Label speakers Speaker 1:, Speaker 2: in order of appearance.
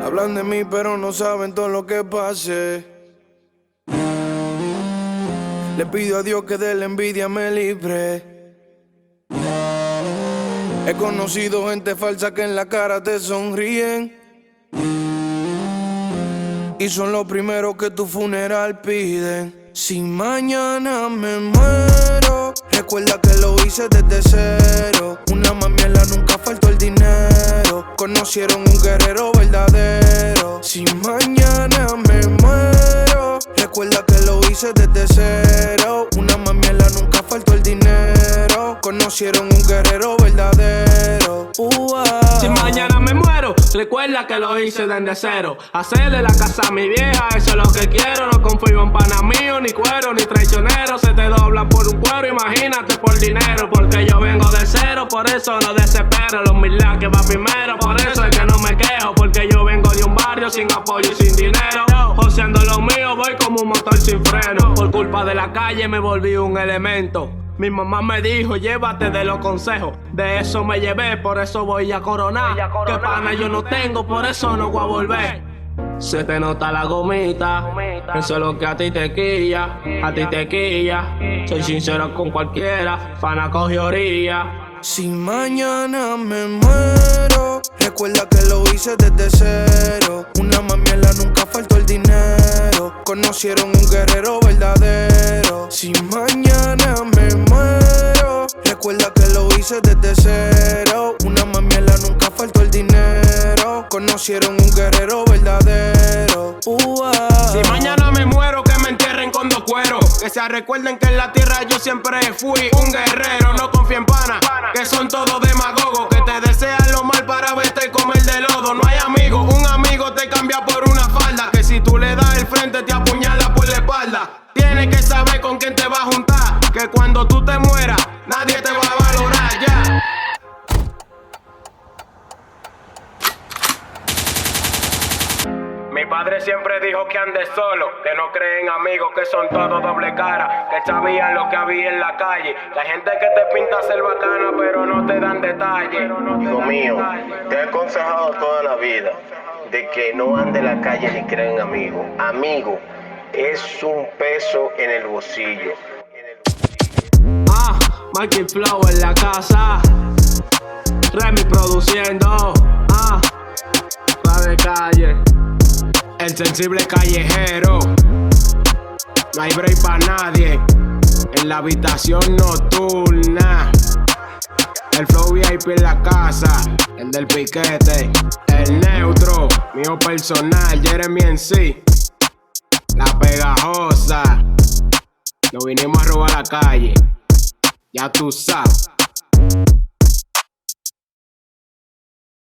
Speaker 1: Hablan de mí pero no saben todo lo que pasé. Le pido a Dios que de la envidia me libre. He conocido gente falsa que en la cara te sonríen y son los primeros que tu funeral piden. Si mañana me muero, recuerda que lo hice desde cero. Una mamiela nunca faltó el dinero. Conocieron un guerrero verdadero. Si mañana me muero, recuerda que lo hice desde cero. Una mamiela nunca faltó el dinero. Conocieron un guerrero verdadero.
Speaker 2: Si mañana me muero, recuerda que lo hice desde cero. Hacerle la casa a mi vieja, eso es lo que quiero. No confío en pana mío, ni cuero, ni traicionero. Se te doblan por un cuero, imagínate por dinero. Porque yo vengo de cero, por eso no desespero. Los humildad que va primero, por eso es que no me quejo. Porque yo vengo de un barrio sin apoyo y sin dinero. Joseando lo mío, voy como un motor sin freno. Por culpa de la calle me volví un elemento. Mi mamá me dijo, llévate de los consejos. De eso me llevé, por eso voy a coronar. Que pana yo no tengo, por eso no voy a volver. Se te nota la gomita, eso es lo que a ti te quilla, a ti te quilla. Soy sincero con cualquiera, pana coge orilla.
Speaker 1: Si mañana me muero, recuerda que lo hice desde cero. Una mamiela nunca faltó el dinero. Conocieron un guerrero verdadero. Si mañana me muero, recuerda que lo hice desde cero. Una mamiela nunca faltó el dinero. Conocieron un guerrero verdadero.
Speaker 2: Si mañana me muero, que me entierren con dos cueros. Que se recuerden que en la tierra yo siempre fui un guerrero. No confío en pana, que son todos demagogos. Que te desean lo mal para verte comer de lodo. No hay amigo, un amigo te cambia por una falda. Que si tú le das el frente te apuñala por la espalda. Tienes que saber con quién te vas a juntar. Que cuando tú te mueras, nadie te va a valorar ya. Mi padre siempre dijo que ande solo, que no creen amigos, que son todos doble cara, que sabían lo que había en la calle. La gente que te pinta ser bacana, pero no te dan detalles.
Speaker 3: Hijo mío, te he aconsejado toda la vida de que no ande en la calle ni creen amigos. Amigo es un peso en el bolsillo.
Speaker 2: Mikey Flow en la casa, Remy produciendo, la de calle. El sensible callejero, no hay break para nadie. En la habitación nocturna, el flow VIP en la casa, el del piquete, el neutro, mío personal, Jeremy en sí, la pegajosa. Nos vinimos a robar la calle, ya tú sabes.